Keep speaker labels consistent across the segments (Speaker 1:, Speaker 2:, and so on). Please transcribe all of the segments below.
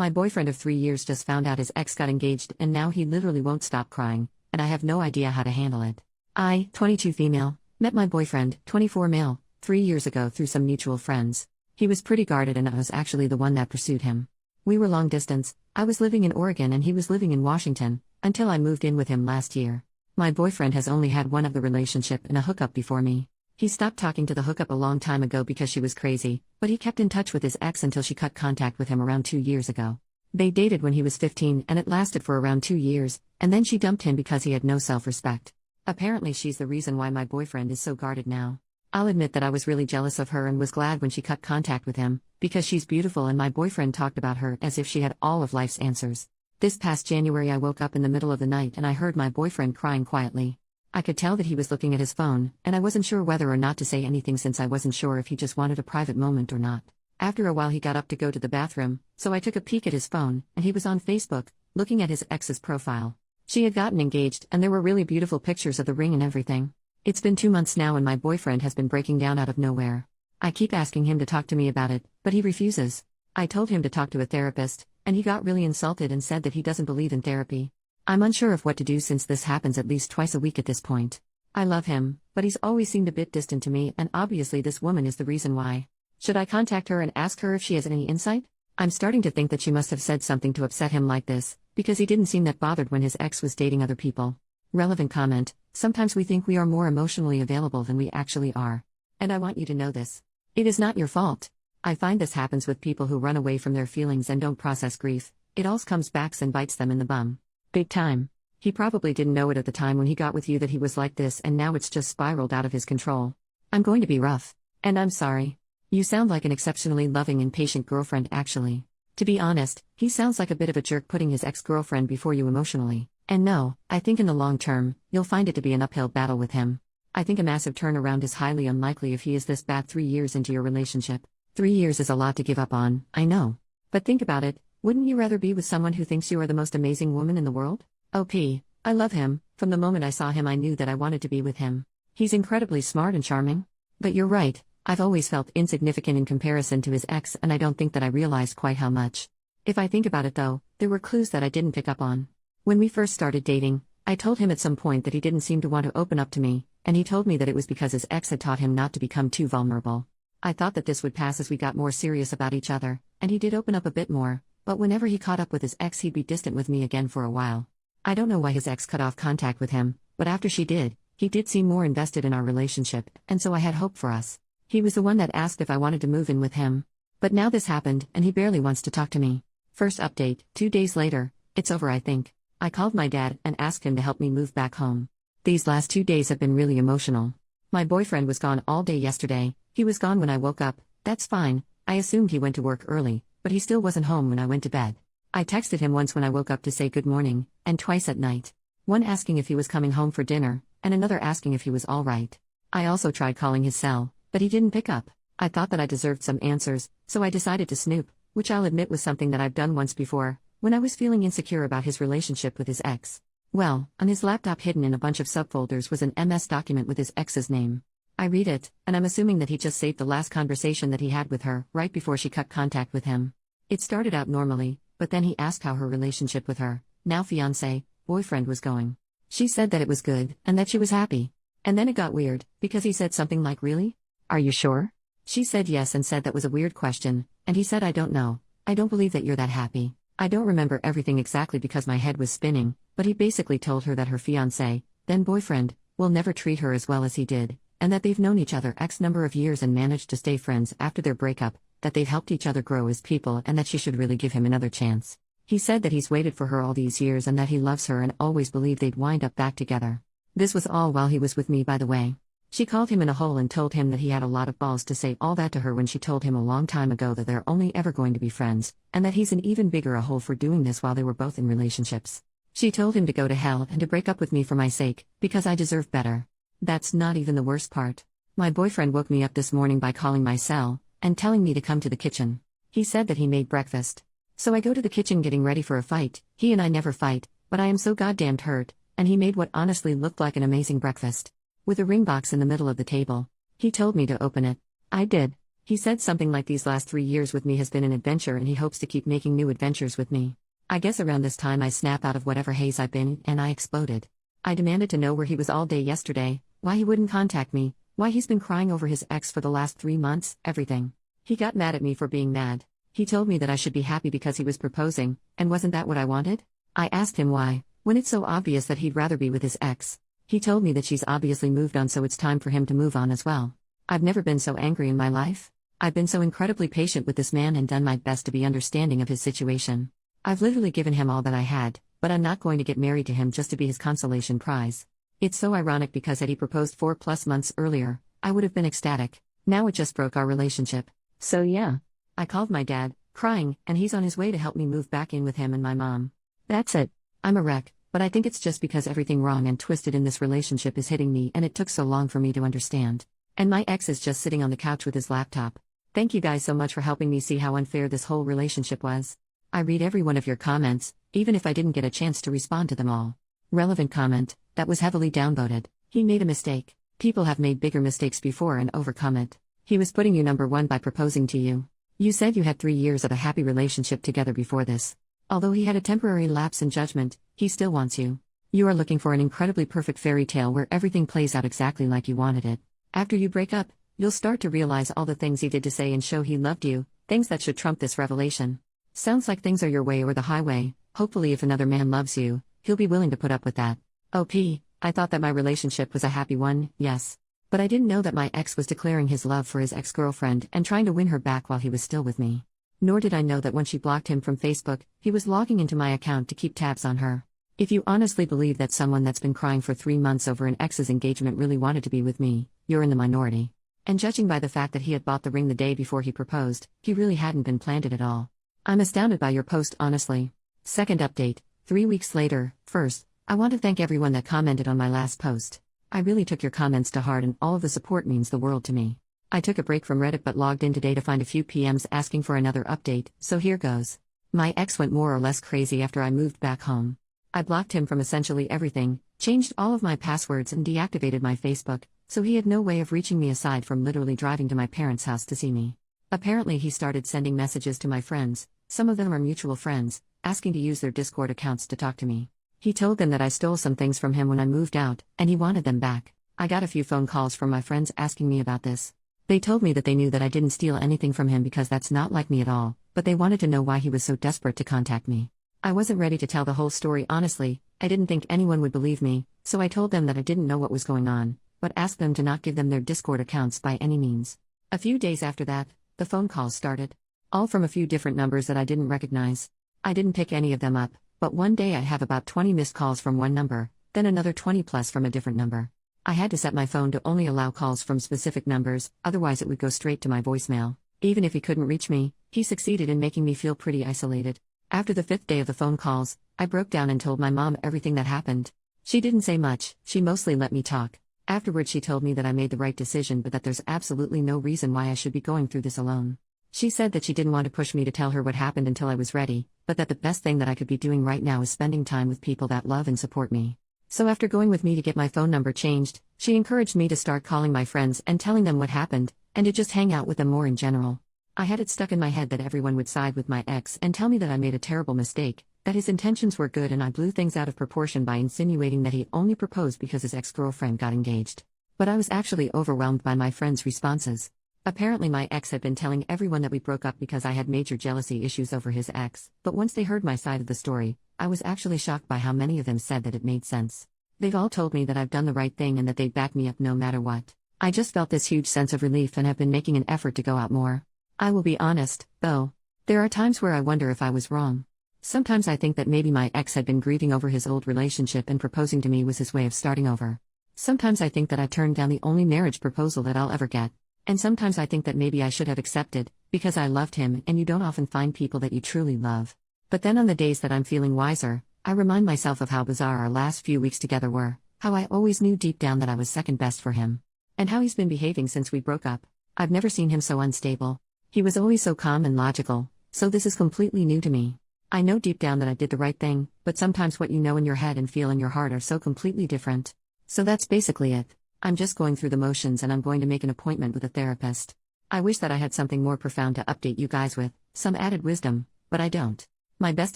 Speaker 1: My boyfriend of 3 years just found out his ex got engaged and now he literally won't stop crying, and I have no idea how to handle it. I, 22 female, met my boyfriend, 24 male, 3 years ago through some mutual friends. He was pretty guarded and I was actually the one that pursued him. We were long distance, I was living in Oregon and he was living in Washington, until I moved in with him last year. My boyfriend has only had one other relationship and a hookup before me. He stopped talking to the hookup a long time ago because she was crazy, but he kept in touch with his ex until she cut contact with him around 2 years ago. They dated when he was 15 and it lasted for around 2 years, and then she dumped him because he had no self-respect. Apparently she's the reason why my boyfriend is so guarded now. I'll admit that I was really jealous of her and was glad when she cut contact with him, because she's beautiful and my boyfriend talked about her as if she had all of life's answers. This past January I woke up in the middle of the night and I heard my boyfriend crying quietly. I could tell that he was looking at his phone, and I wasn't sure whether or not to say anything since I wasn't sure if he just wanted a private moment or not. After a while he got up to go to the bathroom, so I took a peek at his phone, and he was on Facebook, looking at his ex's profile. She had gotten engaged and there were really beautiful pictures of the ring and everything. It's been 2 months now and my boyfriend has been breaking down out of nowhere. I keep asking him to talk to me about it, but he refuses. I told him to talk to a therapist, and he got really insulted and said that he doesn't believe in therapy. I'm unsure of what to do since this happens at least twice a week at this point. I love him, but he's always seemed a bit distant to me and obviously this woman is the reason why. Should I contact her and ask her if she has any insight? I'm starting to think that she must have said something to upset him like this, because he didn't seem that bothered when his ex was dating other people. Relevant comment: sometimes we think we are more emotionally available than we actually are. And I want you to know this. It is not your fault. I find this happens with people who run away from their feelings and don't process grief. It all comes back and bites them in the bum. Big time. He probably didn't know it at the time when he got with you that he was like this and now it's just spiraled out of his control. I'm going to be rough. And I'm sorry. You sound like an exceptionally loving and patient girlfriend actually. To be honest, he sounds like a bit of a jerk putting his ex-girlfriend before you emotionally. And no, I think in the long term, you'll find it to be an uphill battle with him. I think a massive turnaround is highly unlikely if he is this bad 3 years into your relationship. 3 years is a lot to give up on, I know. But think about it. Wouldn't you rather be with someone who thinks you are the most amazing woman in the world? OP, I love him. From the moment I saw him I knew that I wanted to be with him. He's incredibly smart and charming. But you're right, I've always felt insignificant in comparison to his ex and I don't think that I realized quite how much. If I think about it though, there were clues that I didn't pick up on. When we first started dating, I told him at some point that he didn't seem to want to open up to me, and he told me that it was because his ex had taught him not to become too vulnerable. I thought that this would pass as we got more serious about each other, and he did open up a bit more. But whenever he caught up with his ex he'd be distant with me again for a while. I don't know why his ex cut off contact with him, but after she did, he did seem more invested in our relationship, and so I had hope for us. He was the one that asked if I wanted to move in with him. But now this happened, and he barely wants to talk to me. First update, 2 days later, it's over I think. I called my dad and asked him to help me move back home. These last 2 days have been really emotional. My boyfriend was gone all day yesterday, he was gone when I woke up, that's fine, I assumed he went to work early. But he still wasn't home when I went to bed. I texted him once when I woke up to say good morning, and twice at night. One asking if he was coming home for dinner, and another asking if he was alright. I also tried calling his cell, but he didn't pick up. I thought that I deserved some answers, so I decided to snoop, which I'll admit was something that I've done once before, when I was feeling insecure about his relationship with his ex. Well, on his laptop hidden in a bunch of subfolders was an MS document with his ex's name. I read it, and I'm assuming that he just saved the last conversation that he had with her, right before she cut contact with him. It started out normally, but then he asked how her relationship with her, now fiancé, boyfriend was going. She said that it was good, and that she was happy. And then it got weird, because he said something like really? Are you sure? She said yes and said that was a weird question, and he said I don't know, I don't believe that you're that happy. I don't remember everything exactly because my head was spinning, but he basically told her that her fiancé, then boyfriend, will never treat her as well as he did, and that they've known each other X number of years and managed to stay friends after their breakup, that they've helped each other grow as people and that she should really give him another chance. He said that he's waited for her all these years and that he loves her and always believed they'd wind up back together. This was all while he was with me, by the way. She called him in a hole and told him that he had a lot of balls to say all that to her when she told him a long time ago that they're only ever going to be friends, and that he's an even bigger a hole for doing this while they were both in relationships. She told him to go to hell and to break up with me for my sake, because I deserve better. That's not even the worst part. My boyfriend woke me up this morning by calling my cell, and telling me to come to the kitchen. He said that he made breakfast. So I go to the kitchen getting ready for a fight. He and I never fight, but I am so goddamned hurt, and he made what honestly looked like an amazing breakfast. With a ring box in the middle of the table. He told me to open it. I did. He said something like these last 3 years with me has been an adventure and he hopes to keep making new adventures with me. I guess around this time I snap out of whatever haze I've been in and I exploded. I demanded to know where he was all day yesterday, why he wouldn't contact me, why he's been crying over his ex for the last 3 months, everything. He got mad at me for being mad. He told me that I should be happy because he was proposing, and wasn't that what I wanted? I asked him why, when it's so obvious that he'd rather be with his ex. He told me that she's obviously moved on, so it's time for him to move on as well. I've never been so angry in my life. I've been so incredibly patient with this man and done my best to be understanding of his situation. I've literally given him all that I had, but I'm not going to get married to him just to be his consolation prize. It's so ironic because had he proposed 4+ months earlier, I would have been ecstatic. Now it just broke our relationship. So yeah. I called my dad, crying, and he's on his way to help me move back in with him and my mom. That's it. I'm a wreck, but I think it's just because everything wrong and twisted in this relationship is hitting me and it took so long for me to understand. And my ex is just sitting on the couch with his laptop. Thank you guys so much for helping me see how unfair this whole relationship was. I read every one of your comments, even if I didn't get a chance to respond to them all. Relevant comment, that was heavily downvoted. He made a mistake. People have made bigger mistakes before and overcome it. He was putting you number one by proposing to you. You said you had 3 years of a happy relationship together before this. Although he had a temporary lapse in judgment, he still wants you. You are looking for an incredibly perfect fairy tale where everything plays out exactly like you wanted it. After you break up, you'll start to realize all the things he did to say and show he loved you, things that should trump this revelation. Sounds like things are your way or the highway. Hopefully if another man loves you, he'll be willing to put up with that. OP, I thought that my relationship was a happy one, yes. But I didn't know that my ex was declaring his love for his ex-girlfriend and trying to win her back while he was still with me. Nor did I know that when she blocked him from Facebook, he was logging into my account to keep tabs on her. If you honestly believe that someone that's been crying for 3 months over an ex's engagement really wanted to be with me, you're in the minority. And judging by the fact that he had bought the ring the day before he proposed, he really hadn't been planned it at all. I'm astounded by your post, honestly. Second update, 3 weeks later. First, I want to thank everyone that commented on my last post. I really took your comments to heart and all of the support means the world to me. I took a break from Reddit but logged in today to find a few PMs asking for another update, so here goes. My ex went more or less crazy after I moved back home. I blocked him from essentially everything, changed all of my passwords and deactivated my Facebook, so he had no way of reaching me aside from literally driving to my parents' house to see me. Apparently he started sending messages to my friends, some of them are mutual friends, asking to use their Discord accounts to talk to me. He told them that I stole some things from him when I moved out, and he wanted them back. I got a few phone calls from my friends asking me about this. They told me that they knew that I didn't steal anything from him because that's not like me at all, but they wanted to know why he was so desperate to contact me. I wasn't ready to tell the whole story honestly, I didn't think anyone would believe me, so I told them that I didn't know what was going on, but asked them to not give them their Discord accounts by any means. A few days after that, the phone calls started. All from a few different numbers that I didn't recognize. I didn't pick any of them up, but one day I have about 20 missed calls from one number, then another 20 plus from a different number. I had to set my phone to only allow calls from specific numbers, otherwise it would go straight to my voicemail. Even if he couldn't reach me, he succeeded in making me feel pretty isolated. After the 5th day of the phone calls, I broke down and told my mom everything that happened. She didn't say much, she mostly let me talk. Afterward she told me that I made the right decision but that there's absolutely no reason why I should be going through this alone. She said that she didn't want to push me to tell her what happened until I was ready, but that the best thing that I could be doing right now is spending time with people that love and support me. So after going with me to get my phone number changed, she encouraged me to start calling my friends and telling them what happened, and to just hang out with them more in general. I had it stuck in my head that everyone would side with my ex and tell me that I made a terrible mistake, that his intentions were good and I blew things out of proportion by insinuating that he only proposed because his ex-girlfriend got engaged. But I was actually overwhelmed by my friends' responses. Apparently my ex had been telling everyone that we broke up because I had major jealousy issues over his ex, but once they heard my side of the story, I was actually shocked by how many of them said that it made sense. They've all told me that I've done the right thing and that they'd back me up no matter what. I just felt this huge sense of relief and have been making an effort to go out more. I will be honest, though. There are times where I wonder if I was wrong. Sometimes I think that maybe my ex had been grieving over his old relationship and proposing to me was his way of starting over. Sometimes I think that I turned down the only marriage proposal that I'll ever get. And sometimes I think that maybe I should have accepted, because I loved him and you don't often find people that you truly love. But then on the days that I'm feeling wiser, I remind myself of how bizarre our last few weeks together were, how I always knew deep down that I was second best for him. And how he's been behaving since we broke up. I've never seen him so unstable. He was always so calm and logical, so this is completely new to me. I know deep down that I did the right thing, but sometimes what you know in your head and feel in your heart are so completely different. So that's basically it. I'm just going through the motions and I'm going to make an appointment with a therapist. I wish that I had something more profound to update you guys with, some added wisdom, but I don't. My best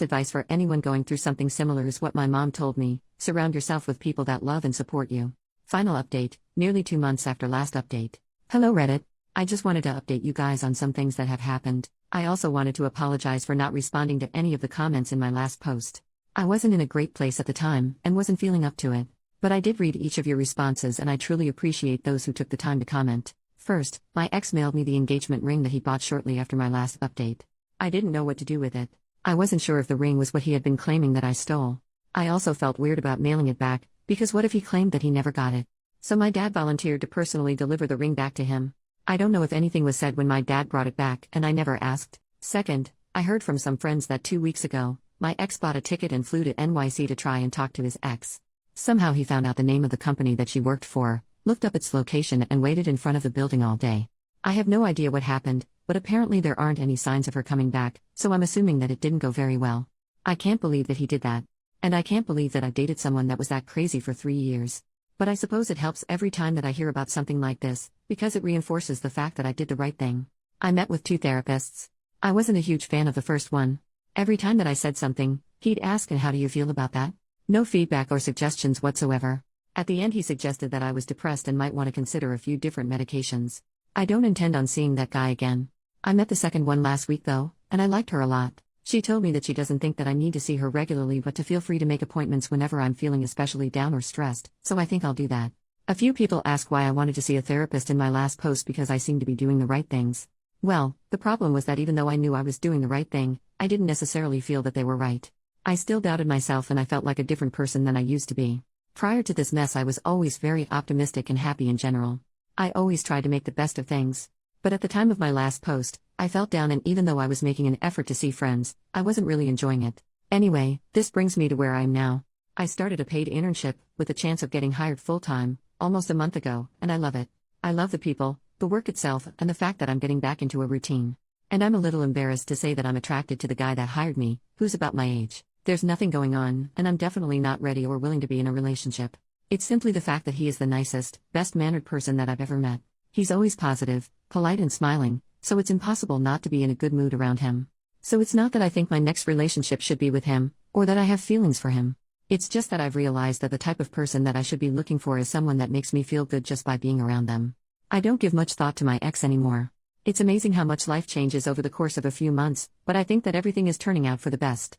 Speaker 1: advice for anyone going through something similar is what my mom told me: surround yourself with people that love and support you. Final update, nearly 2 months after last update. Hello Reddit. I just wanted to update you guys on some things that have happened. I also wanted to apologize for not responding to any of the comments in my last post. I wasn't in a great place at the time and wasn't feeling up to it. But I did read each of your responses and I truly appreciate those who took the time to comment. First, my ex mailed me the engagement ring that he bought shortly after my last update. I didn't know what to do with it. I wasn't sure if the ring was what he had been claiming that I stole. I also felt weird about mailing it back, because what if he claimed that he never got it? So my dad volunteered to personally deliver the ring back to him. I don't know if anything was said when my dad brought it back, and I never asked. Second, I heard from some friends that 2 weeks ago, my ex bought a ticket and flew to NYC to try and talk to his ex. Somehow he found out the name of the company that she worked for, looked up its location and waited in front of the building all day. I have no idea what happened, but apparently there aren't any signs of her coming back, so I'm assuming that it didn't go very well. I can't believe that he did that. And I can't believe that I dated someone that was that crazy for 3 years. But I suppose it helps every time that I hear about something like this, because it reinforces the fact that I did the right thing. I met with 2 therapists. I wasn't a huge fan of the first one. Every time that I said something, he'd ask, "And how do you feel about that?" No feedback or suggestions whatsoever. At the end he suggested that I was depressed and might want to consider a few different medications. I don't intend on seeing that guy again. I met the second one last week though, and I liked her a lot. She told me that she doesn't think that I need to see her regularly but to feel free to make appointments whenever I'm feeling especially down or stressed, so I think I'll do that. A few people ask why I wanted to see a therapist in my last post because I seem to be doing the right things. Well, the problem was that even though I knew I was doing the right thing, I didn't necessarily feel that they were right. I still doubted myself and I felt like a different person than I used to be. Prior to this mess I was always very optimistic and happy in general. I always tried to make the best of things. But at the time of my last post, I felt down and even though I was making an effort to see friends, I wasn't really enjoying it. Anyway, this brings me to where I am now. I started a paid internship, with the chance of getting hired full-time, almost a month ago, and I love it. I love the people, the work itself, and the fact that I'm getting back into a routine. And I'm a little embarrassed to say that I'm attracted to the guy that hired me, who's about my age. There's nothing going on, and I'm definitely not ready or willing to be in a relationship. It's simply the fact that he is the nicest, best-mannered person that I've ever met. He's always positive, polite and smiling, so it's impossible not to be in a good mood around him. So it's not that I think my next relationship should be with him, or that I have feelings for him. It's just that I've realized that the type of person that I should be looking for is someone that makes me feel good just by being around them. I don't give much thought to my ex anymore. It's amazing how much life changes over the course of a few months, but I think that everything is turning out for the best.